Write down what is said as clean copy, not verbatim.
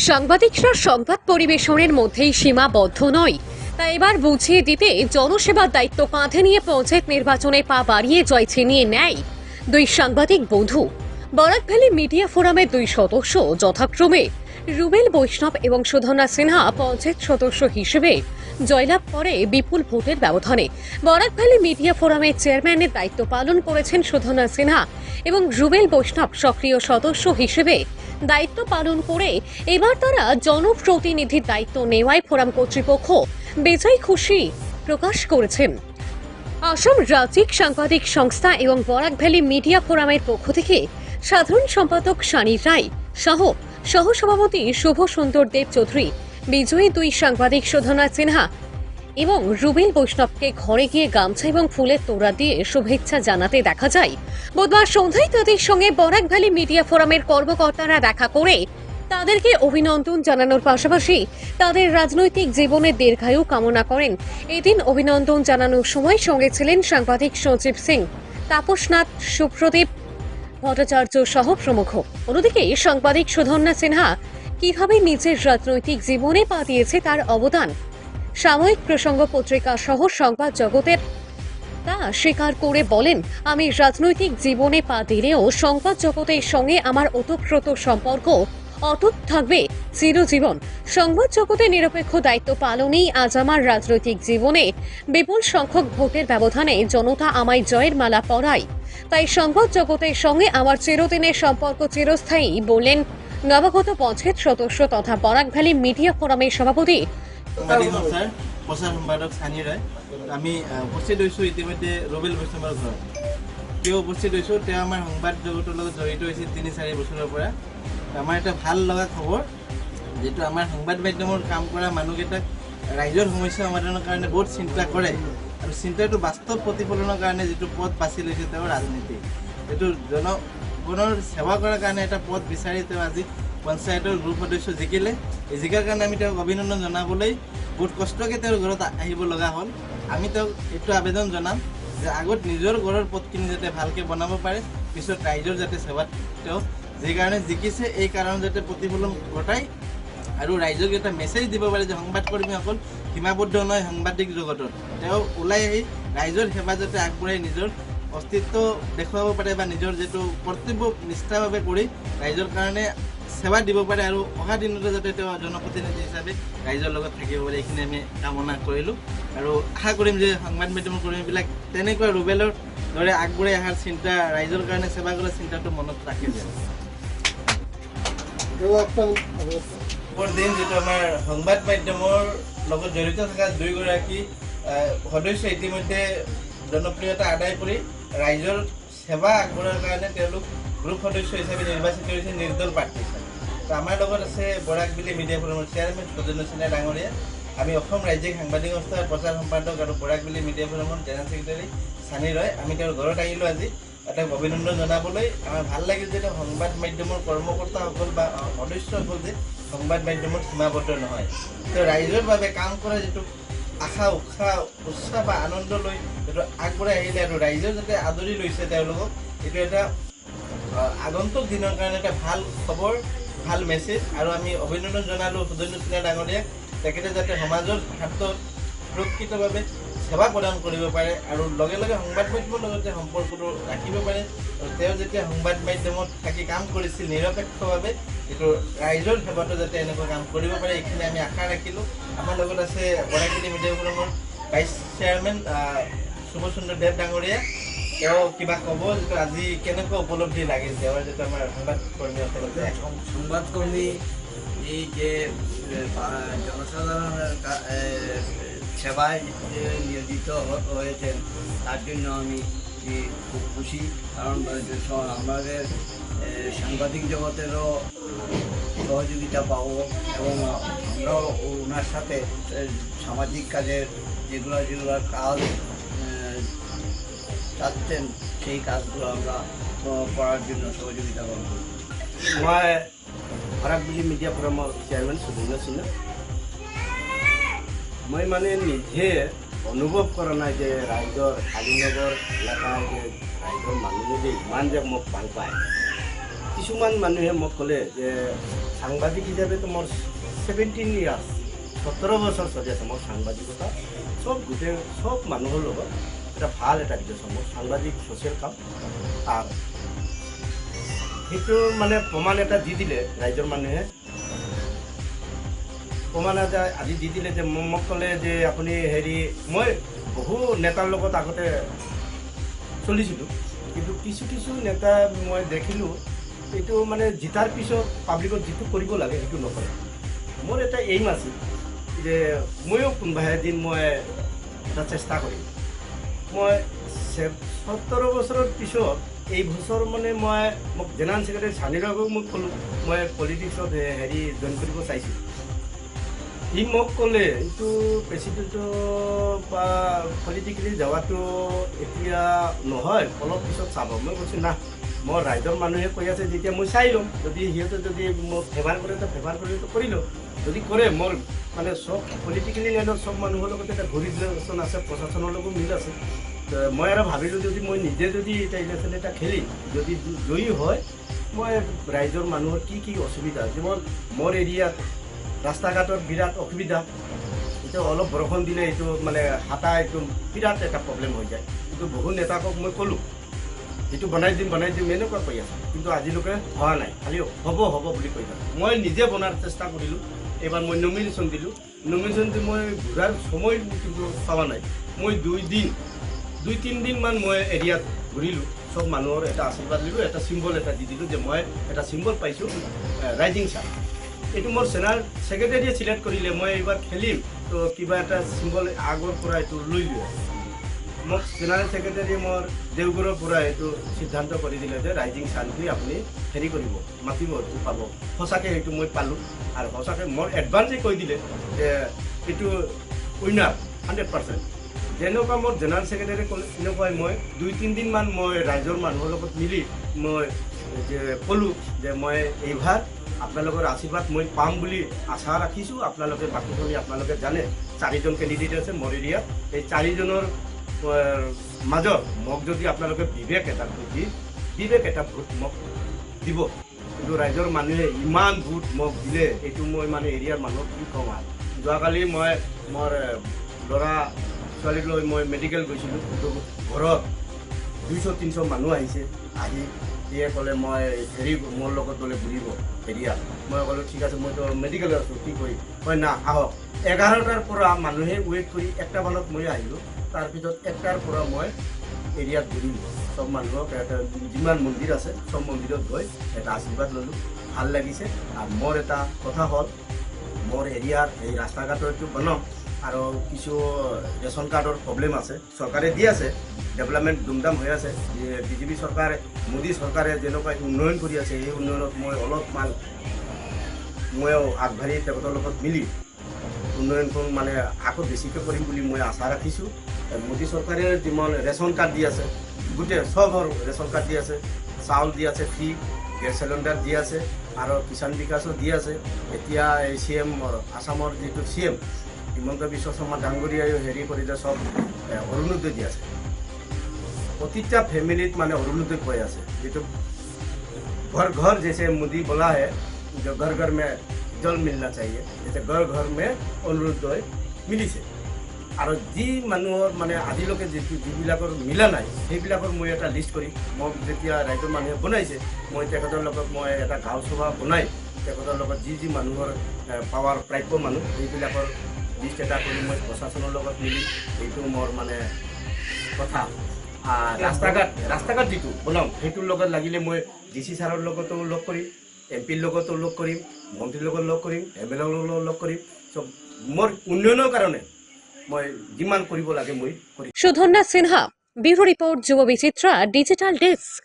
সাংবাদিকরা সংবাদ পরিবেশনের মধ্যেই সীমাবদ্ধ নয়, তা এবার বুঝিয়ে দিতে জনসেবার দায়িত্ব কাঁধে নিয়ে পঞ্চায়েত নির্বাচনে পা বাড়িয়ে জয় ছিনিয়ে নেয় দুই সাংবাদিক বন্ধু। বরাক ভ্যালি মিডিয়া ফোরামের দুই সদস্য যথাক্রমে রুবেল বৈষ্ণব এবং সুধনা সিনহা পঞ্চায়েত সদস্য হিসেবে জয়লাভ করে বিপুল ভোটের ব্যবধানে। বরাক ভ্যালি মিডিয়া ফোরামের চেয়ারম্যানের দায়িত্ব পালন করেছেন সুধনা সিনহা এবং রুবেল বৈষ্ণব সক্রিয় সদস্য হিসেবে দায়িত্ব পালন করে এবার তারা জনপ্রতিনিধির দায়িত্ব নেওয়ায় ফোরাম কর্তৃপক্ষ বেজায় খুশি প্রকাশ করেছেন। আসাম রাজ্যিক সাংবাদিক সংস্থা এবং বরাক ভ্যালি মিডিয়া ফোরামের পক্ষ থেকে সাধারণ সম্পাদক শানি রায় সহ সহসভাপতি শুভ সুন্দর দেব চৌধুরী বিজয়ী দুই সাংবাদিক সুধনা সিনহা এবং রুবেল বৈষ্ণবকে ঘরে গিয়ে গামছা এবং ফুলের তোড়া দিয়ে শুভেচ্ছা জানাতে দেখা যায়। বুধবার সন্ধ্যায় তাদের সঙ্গে বরাক ভ্যালি মিডিয়া ফোরামের কর্মকর্তারা দেখা করে তাদেরকে অভিনন্দন জানানোর পাশাপাশি তাদের রাজনৈতিক জীবনের দীর্ঘায়ু কামনা করেন। এদিন অভিনন্দন জানানোর সময় সঙ্গে ছিলেন সাংবাদিক সঞ্জীব সিং, তাপসনাথ, সুপ্রদীপ ভট্টাচার্য সহ প্রমুখ। অন্যদিকে সাংবাদিক সুধন্যা সিনহা কিভাবে নিজের রাজনৈতিক জীবনে পা দিয়েছে তার অবদান, সাময়িক প্রসঙ্গ পত্রিকা সহ সংবাদ জগতের তা স্বীকার করে বলেন, আমি রাজনৈতিক জীবনে পা দিলেও সংবাদ জগতের সঙ্গে আমার ওতপ্রোত সম্পর্ক অটুট থাকবে চিরজীবন। সংবাদ জগতে নিরপেক্ষ দায়িত্ব পালনেই আজ আমার রাজনৈতিক জীবনে বিপুল সংখ্যক ভোটের ব্যবধানে জনতা আমায় জয়ের মালা পরায়। তাই সংবাদ জগতের সঙ্গে আমার চিরদিনের সম্পর্ক চিরস্থায়ী, বললেন নবাগত পঞ্চায়েত সদস্য তথা বরাক ভ্যালি মিডিয়া ফোরামের সভাপতি প্ৰচাৰ সম্পাদক শানি ৰায়। আমি উপস্থিত হৈছোঁ ইতিমধ্যে ৰবেল বৈষ্ণৱৰ ঘৰত। কিয় উপস্থিত হৈছোঁ, তেওঁ আমাৰ সংবাদ জগতৰ লগত জড়িত হৈছে ৩-৪ বছৰৰ পৰা। আমাৰ এটা ভাল লগা খবৰ, যিটো আমাৰ সংবাদ মাধ্যমৰ কাম কৰা মানুহকেইটাক ৰাইজৰ সমস্যা সমাধানৰ কাৰণে বহুত চিন্তা কৰে আৰু চিন্তাটো বাস্তৱ প্ৰতিফলনৰ কাৰণে যিটো পথ বাছি লৈছে তেওঁৰ ৰাজনীতি, এইটো জনগণৰ সেৱা কৰাৰ কাৰণে এটা পথ বিচাৰি তেওঁ আজি পঞ্চায়তৰ গ্ৰুপ সদস্য জিকিলে। এই জিকাৰ কাৰণে আমি তেওঁক অভিনন্দন জনাবলৈ বহুত কষ্টকৈ তেওঁৰ ঘৰত আহিব লগা হ'ল। আমি তেওঁক এইটো আবেদন জনাম যে আগত নিজৰ ঘৰৰ পথখিনি যাতে ভালকৈ বনাব পাৰে, পিছত ৰাইজৰ যাতে সেৱাত তেওঁ যি কাৰণে জিকিছে এই কাৰণ যাতে প্ৰতিফলন ঘটায় আৰু ৰাইজক এটা মেছেজ দিব পাৰে যে সংবাদকৰ্মীসকল সীমাবদ্ধ নহয় সাংবাদিক জগতত। তেওঁ ওলাই আহি ৰাইজৰ সেৱা যাতে আগবঢ়াই নিজৰ অস্তিত্ব দেখুৱাব পাৰে বা নিজৰ যিটো কৰ্তব্য নিষ্ঠাভাৱে কৰি ৰাইজৰ কাৰণে সেৱা দিব পাৰে আৰু অহা দিনতে যাতে তেওঁ জনপ্ৰতিনিধি হিচাপে ৰাইজৰ লগত থাকিব পাৰে, এইখিনি আমি কামনা কৰিলোঁ। আৰু আশা কৰিম যে সংবাদ মাধ্যমৰ কৰ্মীবিলাক তেনেকুৱা ৰুবেলৰ দৰে আগবঢ়াই অহাৰ চিন্তা, ৰাইজৰ কাৰণে সেৱা কৰাৰ চিন্তাটো মনত ৰাখি যায়। দিন যিটো আমাৰ সংবাদ মাধ্যমৰ লগত জড়িত থকা দুয়োগৰাকী সদস্য ইতিমধ্যে জনপ্ৰিয়তা আদায় কৰি ৰাইজৰ সেৱা আগবঢ়োৱাৰ কাৰণে তেওঁলোক গ্ৰুপ সদস্য হিচাপে নিৰ্বাচিত হৈছে নিৰ্দল প্ৰাৰ্থী হিচাপে। তো আমাৰ লগত আছে বৰাক valley media ফোৰামৰ chairman Sudhana Sinha ডাঙৰীয়া, আমি অসম ৰাজ্যিক সাংবাদিক সংস্থাৰ প্ৰচাৰ সম্পাদক আৰু বৰাক valley media ফোৰামৰ general secretary Shani ৰয়। আমি তেওঁৰ ঘৰত আহিলোঁ আজি তেওঁক অভিনন্দন জনাবলৈ। আমাৰ ভাল লাগিল যে তেওঁ সংবাদ মাধ্যমৰ কৰ্মকৰ্তাসকল বা সদস্যসকল যে সংবাদ মাধ্যমত সীমাবদ্ধ নহয়, তেওঁ ৰাইজৰ বাবে কাম কৰা যিটো আশা উৎসাহ বা আনন্দ লৈ যিটো আগবঢ়াই আহিলে আৰু ৰাইজেও যাতে আদৰি লৈছে তেওঁলোকক, এইটো এটা আগন্তুক দিনৰ কাৰণে এটা ভাল খবৰ, ভাল মেছেজ। আৰু আমি অভিনন্দন জনালোঁ সুধনা সিনহা ডাঙৰীয়াক, তেখেতে যাতে সমাজৰ স্বাৰ্থত সুৰক্ষিতভাৱে সেৱা প্ৰদান কৰিব পাৰে আৰু লগে লগে সংবাদ মাধ্যমৰ লগতে সম্পৰ্কটো ৰাখিব পাৰে। আৰু তেওঁ যেতিয়া সংবাদ মাধ্যমত থাকি কাম কৰিছিল নিৰপেক্ষভাৱে, এইটো ৰাইজৰ সেৱাটো যাতে এনেকুৱা কাম কৰিব পাৰে, এইখিনি আমি আশা ৰাখিলোঁ। আমাৰ লগত আছে বৰাক ভেলী মিডিয়া ফোৰামৰ ভাইচ চেয়াৰমেন শুভ সুন্দৰ দেৱ ডাঙৰীয়া। তেওঁ কিবা ক'ব যিটো আজি কেনেকুৱা উপলব্ধি লাগিল তেওঁৰ যিটো আমাৰ সংবাদকৰ্মীসকল আছে? সংবাদকর্মী এই যে জনসাধারণের সেবায় যে নিয়োজিত হয়েছেন তার জন্য আমি খুব খুশি, কারণ আমাদের সাংবাদিক জগতেরও সহযোগিতা পাবো এবং আমরাও ওনার সাথে সামাজিক কাজের যেগুলো কাজ চাচ্ছেন সেই কাজগুলো আমরা করার জন্য সহযোগিতা করব। মই বৰাক valley media ফোৰামৰ chairman Sudhana Sinha. মই মানে নিজে অনুভৱ কৰা নাই যে ৰাইজৰ শালিনগৰ এলেকাৰ যে ৰাইজৰ মানুহে যে ইমান যে মোক ভাল পায়। কিছুমান মানুহে মোক ক'লে যে সাংবাদিক হিচাপেতো মোৰ 17 ইয়াৰ্ছ 17 বছৰ চলি আছে মোৰ সাংবাদিকতা গোটেই চব মানুহৰ লগত এটা ভাল এটা ৰিলেশ্যন মোৰ সাংবাদিক ছ'চিয়েল কাম আৰু সেইটো মানে প্ৰমাণ এটা দি দিলে ৰাইজৰ মানুহে প্ৰমাণ এটা আজি দি দিলে যে মোক ক'লে যে আপুনি হেৰি মই বহু নেতাৰ লগত আগতে চলিছিলোঁ কিন্তু কিছু কিছু নেতা মই দেখিলোঁ এইটো মানে জিতাৰ পিছত পাব্লিকত যিটো কৰিব লাগে সেইটো নকৰে মোৰ এটা এইম আছিল যে ময়ো কোনোবা এদিন মই এটা চেষ্টা কৰিম মই 17 বছৰৰ পিছত এই বছৰ মানে মই মোক জেনেৰেল ছেক্ৰেটাৰী চানিৰাগক মোক ক'লোঁ মই পলিটিক্সত হেৰি জইন কৰিব চাইছোঁ ই মোক ক'লে এইটো প্ৰেচিডেণ্টৰ বা পলিটিকেলি যাৱাটো এতিয়া নহয় অলপ পিছত চাব মই কৈছোঁ না মই ৰাইজৰ মানুহে কৈ আছে যেতিয়া মই চাই ল'ম যদি সিহঁতে যদি মোক ফেভাৰ কৰে তো ফেভাৰ কৰিলেতো কৰি লওঁ যদি কৰে মোৰ মানে চব পলিটিকেলি লাইনত চব মানুহৰ লগত এটা ঘূৰি ৰিলেশ্যন আছে প্ৰশাসনৰ লগত মিল আছে মই আৰু ভাবিলোঁ যদি মই নিজে যদি এটা ইলেকশ্যন এটা খেলি যদি জয়ী হয় মই ৰাইজৰ মানুহৰ কি কি অসুবিধা যেমন মোৰ এৰিয়াত ৰাস্তা ঘাটৰ বিৰাট অসুবিধা এইটো অলপ বৰষুণ দিলে এইটো মানে হাতা এইটো বিৰাট এটা প্ৰব্লেম হৈ যায় কিন্তু বহু নেতাকক মই ক'লোঁ এইটো বনাই দিম এনেকুৱা কৈ আছে কিন্তু আজিলৈকে হোৱা নাই খালি হ'ব বুলি কৈ থাকে মই নিজে বনাৰ চেষ্টা কৰিলোঁ এইবাৰ মই নমিনেশ্যন দিলোঁ নমিনেশ্যন দি মই ঘূৰাৰ সময় কিন্তু পোৱা নাই মই 2-3 দিনমান মই এৰিয়াত ঘূৰিলোঁ চব মানুহৰ এটা আশীৰ্বাদ দিলোঁ এটা চিম্বল এটা দি দিলোঁ যে মই এটা চিম্বল পাইছোঁ ৰাইজিং ষ্টাৰ এইটো মোৰ ছেক্ৰেটাৰীয়ে ছিলেক্ট কৰিলে মই এইবাৰ খেলিম তো কিবা এটা চিম্বল আগৰ পৰা এইটো লৈ লোৱা মোক জেনেৰেল ছেক্ৰেটাৰীয়ে মোৰ দেওগড়ৰ পৰা এইটো সিদ্ধান্ত কৰি দিলে যে ৰাইজিং ষ্টাৰটি আপুনি হেৰি কৰিব মাতিব এইটো পাব সঁচাকৈ এইটো মই পালোঁ আৰু সঁচাকৈ মোৰ এডভান্সে কৈ দিলে যে এইটো উইনাৰ 100% যেনেকুৱা মোৰ জেনেৰেল ছেক্ৰেটাৰী ক'লে এনেকুৱাই মই 2-3 দিনমান মই ৰাইজৰ মানুহৰ লগত মিলি মই যে ক'লোঁ যে মই এইবাৰ আপোনালোকৰ আশীৰ্বাদ মই পাম বুলি আশা ৰাখিছোঁ আপোনালোকে বাকীখিনি আপোনালোকে জানে 4জন কেণ্ডিডেট আছে মোৰ এৰিয়াত এই 4জনৰ মাজত মোক যদি আপোনালোকে বিবেক এটা ভোট মোক দিব কিন্তু ৰাইজৰ মানুহে ইমান ভোট মোক দিলে এইটো মই মানে এৰিয়াৰ মানুহক কি ক'ম আৰু যোৱাকালি মই মোৰ ল'ৰা ছোৱালীক লৈ মই মেডিকেল গৈছিলোঁ কিন্তু ঘৰত 200-300 মানুহ আহিছে আহি দিয়ে ক'লে মই হেৰি মোৰ লগত গ'লে ঘূৰিব এৰিয়া মই ক'লোঁ ঠিক আছে মইতো মেডিকেলত আছোঁ কি কৰি মই না আহক 11টাৰ পৰা মানুহে ৱেইট কৰি 1টা মানত মই আহিলোঁ তাৰপিছত 1টাৰ পৰা মই এৰিয়াত ঘূৰিলোঁ চব মানুহক এটা যিমান মন্দিৰ আছে চব মন্দিৰত গৈ এটা আশীৰ্বাদ ল'লোঁ ভাল লাগিছে আৰু মোৰ এটা কথা হ'ল মোৰ এৰিয়াৰ এই ৰাস্তা ঘাটৰ এইটো বনাম আৰু কিছু ৰেচন কাৰ্ডৰ প্ৰব্লেম আছে চৰকাৰে দি আছে ডেভেলপমেণ্ট ধুমধাম হৈ আছে বিজেপি চৰকাৰে মোদী চৰকাৰে যেনেকুৱা উন্নয়ন কৰি আছে এই উন্নয়নত মই অলপমান ময়ো আগবাঢ়ি তেখেতৰ লগত মিলি উন্নয়নখন মানে আকৌ বেছিকৈ কৰিম বুলি মই আশা ৰাখিছোঁ মোদী চৰকাৰে যিমান ৰেচন কাৰ্ড দি আছে গোটেই চবৰ ৰেচন কাৰ্ড দি আছে চাউল দি আছে ফ্ৰী গেছ চিলিণ্ডাৰ দি আছে আৰু কিষাণ বিকাশো দি আছে এতিয়া এই CM আসামৰ যিটো CM হিমন্ত বিশ্ব শৰ্মা ডাঙৰীয়ায়ো হেৰি কৰিলে চব অৰুণোদয় দি আছে প্ৰতিটা ফেমিলিত মানে অৰুণোদয় পাই আছে যেটো घर घर जैसे मोदी बोला है जो घर घर में जल मिलना चाहिए जैसे घर घर में অৰুণোদয় মিলিছে আৰু যি মানুহৰ মানে আজিলৈকে যিবিলাকৰ মিলা নাই সেইবিলাকৰ মই এটা লিষ্ট কৰি মোক যেতিয়া ৰাইজৰ মানুহে বনাইছে মই তেখেতৰ লগত মই এটা গাঁও সভা বনাই তেখেতৰ লগত যি মানুহৰ পাৱাৰ প্ৰাপ্য মানুহ সেইবিলাকৰ লিষ্ট এটা কৰি মই প্ৰশাসনৰ লগত মিলি এইটো মোৰ মানে কথা ৰাস্তা ঘাট যিটো বনাম সেইটোৰ লগত লাগিলে মই DC ছাৰৰ লগতো লগ কৰিম MPৰ লগতো লগ কৰিম মন্ত্ৰীৰ লগত লগ কৰিম MLAৰ লগত লগ কৰিম সব মোৰ উন্নয়নৰ কাৰণে মই যিমান কৰিব লাগে মই কৰিম সুধন্যা সিনহা ব্যুৰো ৰিপোৰ্ট যুব বিচিত্ৰা ডিজিটাল ডেস্ক